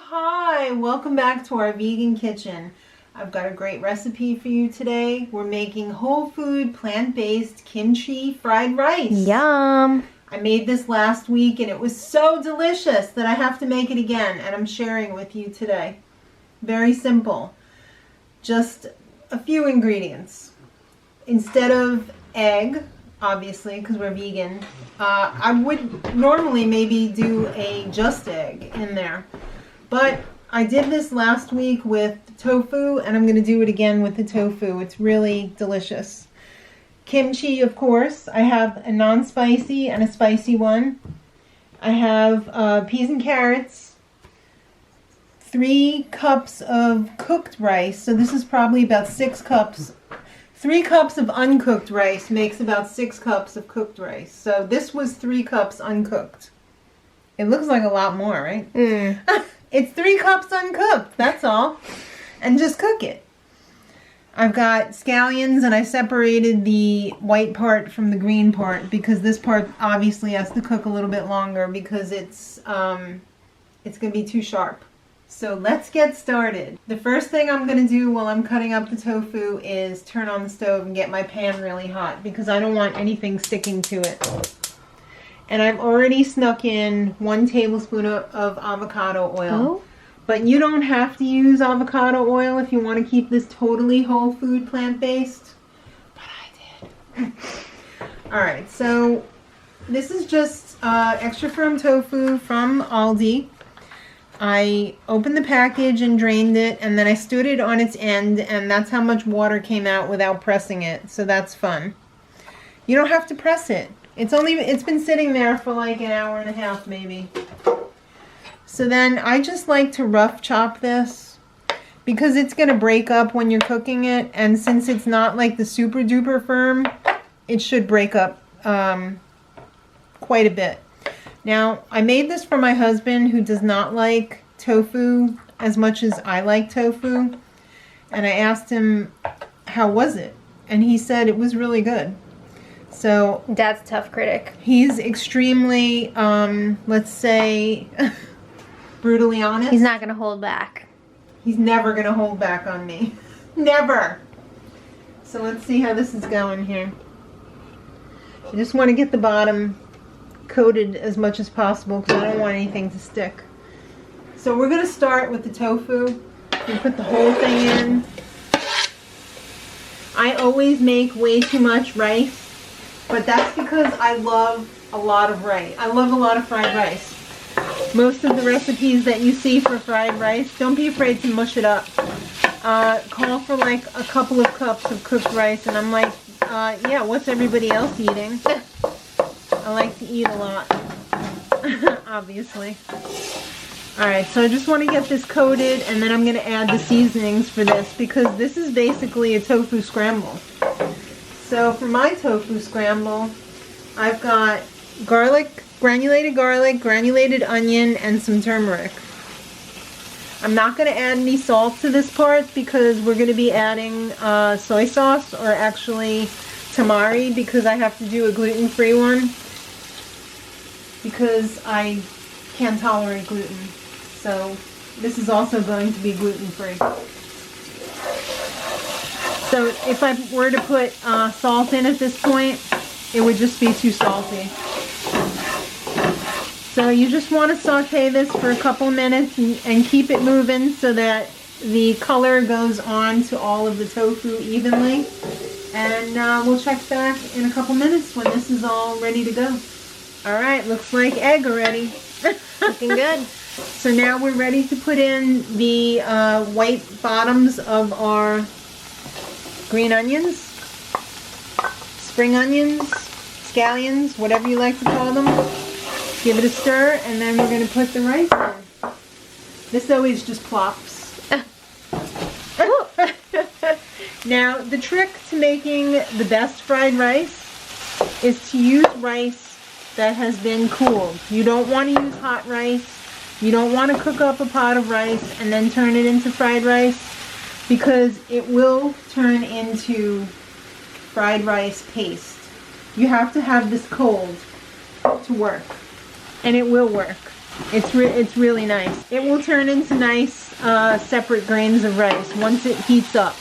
Hi, welcome back to our vegan kitchen. I've got a great recipe for you today. We're making whole food, plant-based kimchi fried rice. Yum! I made this last week and it was so delicious that I have to make it again, and I'm sharing it with you today. Very simple. Just a few ingredients. Instead of egg, obviously, because we're vegan, I would normally maybe do a just egg in there. But I did this last week with tofu, and I'm going to do it again with the tofu. It's really delicious. Kimchi, of course. I have a non-spicy and a spicy one. I have peas and carrots. 3 cups of cooked rice. So this is probably about 6 cups. 3 cups of uncooked rice makes about 6 cups of cooked rice. So this was 3 cups uncooked. It looks like a lot more, right? It's 3 cups uncooked, that's all. And just cook it. I've got scallions, and I separated the white part from the green part because this part obviously has to cook a little bit longer because it's going to be too sharp. So let's get started. The first thing I'm going to do while I'm cutting up the tofu is turn on the stove and get my pan really hot because I don't want anything sticking to it. And I've already snuck in 1 tablespoon of avocado oil. Oh. But you don't have to use avocado oil if you want to keep this totally whole food plant-based. But I did. Alright, so this is just extra firm tofu from Aldi. I opened the package and drained it, and then I stood it on its end, and that's how much water came out without pressing it. So that's fun. You don't have to press it. It's been sitting there for like an hour and a half maybe. So then I just like to rough chop this because it's going to break up when you're cooking it, and since it's not like the super duper firm, it should break up quite a bit. Now, I made this for my husband who does not like tofu as much as I like tofu, and I asked him how was it, and he said it was really good. So Dad's a tough critic. He's extremely, let's say, brutally honest. He's not going to hold back. He's never going to hold back on me. Never. So let's see how this is going here. I just want to get the bottom coated as much as possible because I don't want anything to stick. So we're going to start with the tofu. We put the whole thing in. I always make way too much rice. But that's because I love a lot of rice. I love a lot of fried rice. Most of the recipes that you see for fried rice, don't be afraid to mush it up. Call for like a couple of cups of cooked rice, and I'm like, yeah, what's everybody else eating? I like to eat a lot, obviously. Alright, so I just want to get this coated, and then I'm going to add the seasonings for this, because this is basically a tofu scramble. So for my tofu scramble, I've got garlic, granulated onion, and some turmeric. I'm not going to add any salt to this part because we're going to be adding soy sauce, or actually tamari, because I have to do a gluten-free one because I can't tolerate gluten. So this is also going to be gluten-free. So if I were to put salt in at this point, it would just be too salty. So you just want to saute this for a couple minutes and keep it moving so that the color goes on to all of the tofu evenly. And we'll check back in a couple minutes when this is all ready to go. Alright, looks like egg already. Looking good. So now we're ready to put in the white bottoms of our green onions, spring onions, scallions, whatever you like to call them. Give it a stir, and then we're going to put the rice in. This always just plops. Now, the trick to making the best fried rice is to use rice that has been cooled. You don't want to use hot rice. You don't want to cook up a pot of rice and then turn it into fried rice, because it will turn into fried rice paste. You have to have this cold to work, and it will work. It's really nice. It will turn into nice separate grains of rice once it heats up.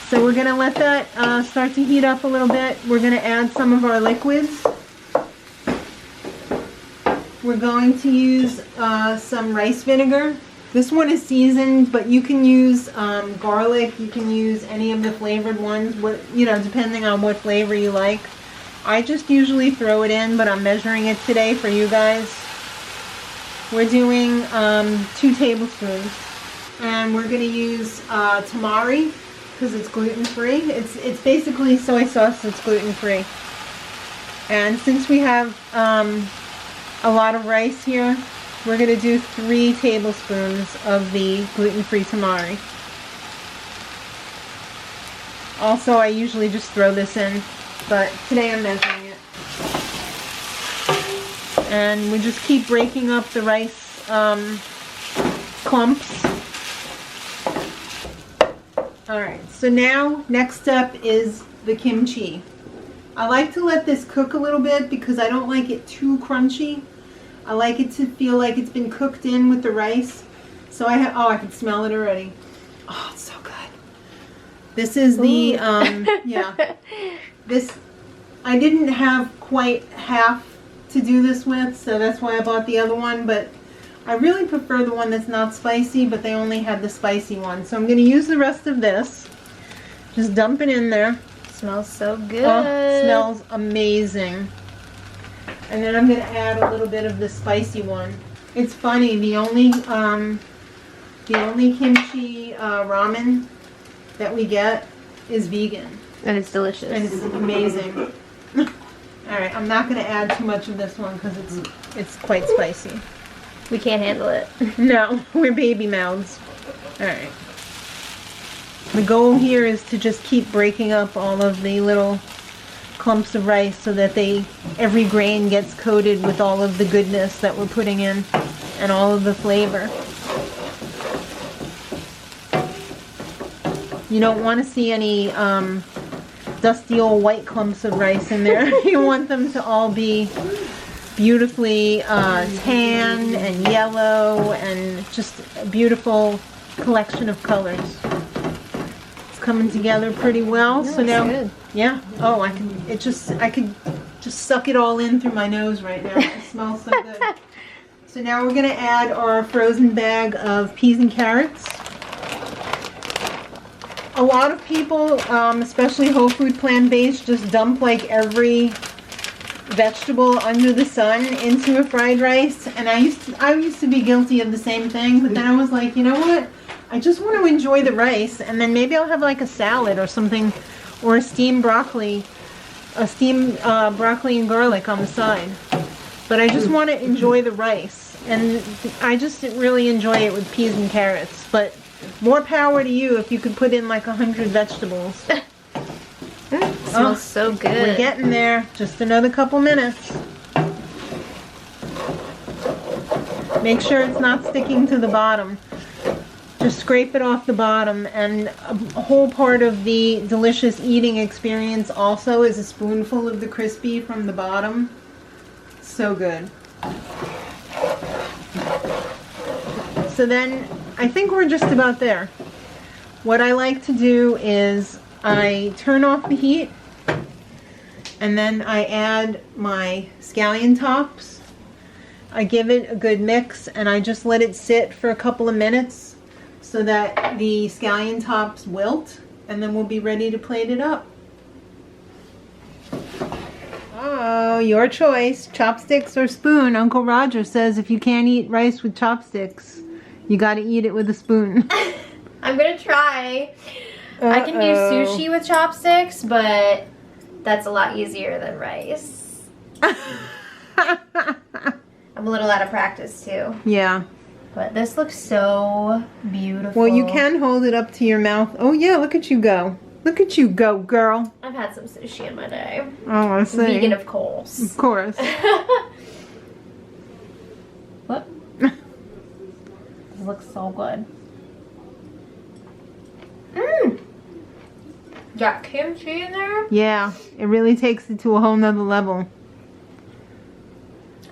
So we're gonna let that start to heat up a little bit. We're gonna add some of our liquids. We're going to use some rice vinegar. This one is seasoned, but you can use garlic. You can use any of the flavored ones, depending on what flavor you like. I just usually throw it in, but I'm measuring it today for you guys. We're doing 2 tablespoons, and we're going to use Tamari because it's gluten-free. It's basically soy sauce that's gluten-free. And since we have a lot of rice here, we're going to do 3 tablespoons of the gluten-free Tamari. Also, I usually just throw this in, but today I'm measuring it. And we just keep breaking up the rice clumps. Alright, so now next up is the kimchi. I like to let this cook a little bit because I don't like it too crunchy. I like it to feel like it's been cooked in with the rice. So I can smell it already. Oh, it's so good. This is the, yeah. This, I didn't have quite half to do this with, so that's why I bought the other one, but I really prefer the one that's not spicy, but they only had the spicy one. So I'm going to use the rest of this. Just dump it in there. Smells so good. Oh, it smells amazing. And then I'm going to add a little bit of the spicy one. It's funny, the only kimchi ramen that we get is vegan. And it's delicious. And it's amazing. Alright, I'm not going to add too much of this one because it's quite spicy. We can't handle it. No, we're baby mouths. Alright. The goal here is to just keep breaking up all of the little clumps of rice so that every grain gets coated with all of the goodness that we're putting in and all of the flavor. You don't want to see any dusty old white clumps of rice in there. You want them to all be beautifully tan and yellow and just a beautiful collection of colors. It's coming together pretty well. No, so now, good. yeah. Oh, I could just suck it all in through my nose right now. It smells so good. So now we're gonna add our frozen bag of peas and carrots. A lot of people, especially whole food plant-based, just dump like every vegetable under the sun into a fried rice, and I used to be guilty of the same thing, but then I was like, you know what? I just want to enjoy the rice, and then maybe I'll have like a salad or something, or a steamed broccoli and garlic on the side. But I just want to enjoy the rice, and I just really enjoy it with peas and carrots. But more power to you if you could put in like 100 vegetables. Smells so good. We're getting there. Just another couple minutes. Make sure it's not sticking to the bottom. Just scrape it off the bottom, and a whole part of the delicious eating experience also is a spoonful of the crispy from the bottom. So good. So then I think we're just about there. What I like to do is I turn off the heat, and then I add my scallion tops. I give it a good mix, and I just let it sit for a couple of minutes so that the scallion tops wilt, and then we'll be ready to plate it up. Oh, your choice, chopsticks or spoon. Uncle Roger says if you can't eat rice with chopsticks, you gotta eat it with a spoon. I'm gonna try. I can do sushi with chopsticks, but that's a lot easier than rice. I'm a little out of practice too. Yeah. But this looks so beautiful. Well, you can hold it up to your mouth. Oh yeah, look at you go. Look at you go, girl. I've had some sushi in my day. Oh, I see. Vegan, of course. Of course. What? This looks so good. Mmm. Got kimchi in there? Yeah, it really takes it to a whole nother level.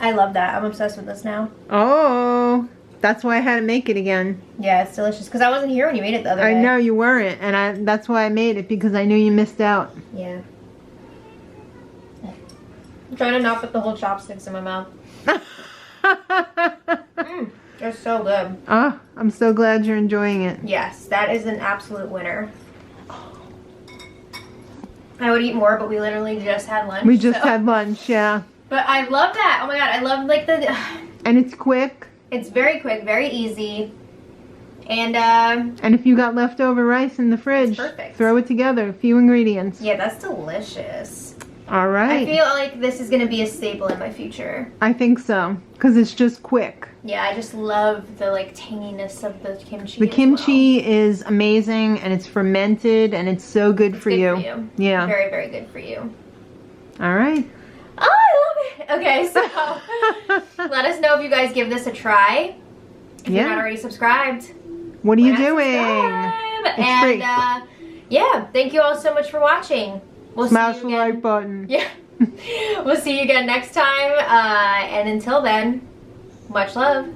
I love that. I'm obsessed with this now. Oh, that's why I had to make it again. Yeah, it's delicious. Because I wasn't here when you made it the other day. I know you weren't, and that's why I made it, because I knew you missed out. Yeah. I'm trying to not put the whole chopsticks in my mouth. They're so good. Oh, I'm so glad you're enjoying it. Yes, that is an absolute winner. I would eat more, but we literally just had lunch. We just had lunch, yeah. But I love that. Oh my god, I love like the... And it's quick. It's very quick, very easy. And if you got leftover rice in the fridge, perfect. Throw it together. A few ingredients. Yeah, that's delicious. All right. I feel like this is going to be a staple in my future. I think so, because it's just quick. Yeah, I just love the like tanginess of the kimchi. The kimchi is amazing, and it's fermented, and it's so good for you. Good for you. Yeah. Very, very good for you. All right. Oh, I love it. Okay, so let us know if you guys give this a try. If you're not already subscribed. What are you doing? Subscribe. It's free. Yeah, thank you all so much for watching. We'll Smash see the you again. like button. Yeah. We'll see you again next time. And until then, much love.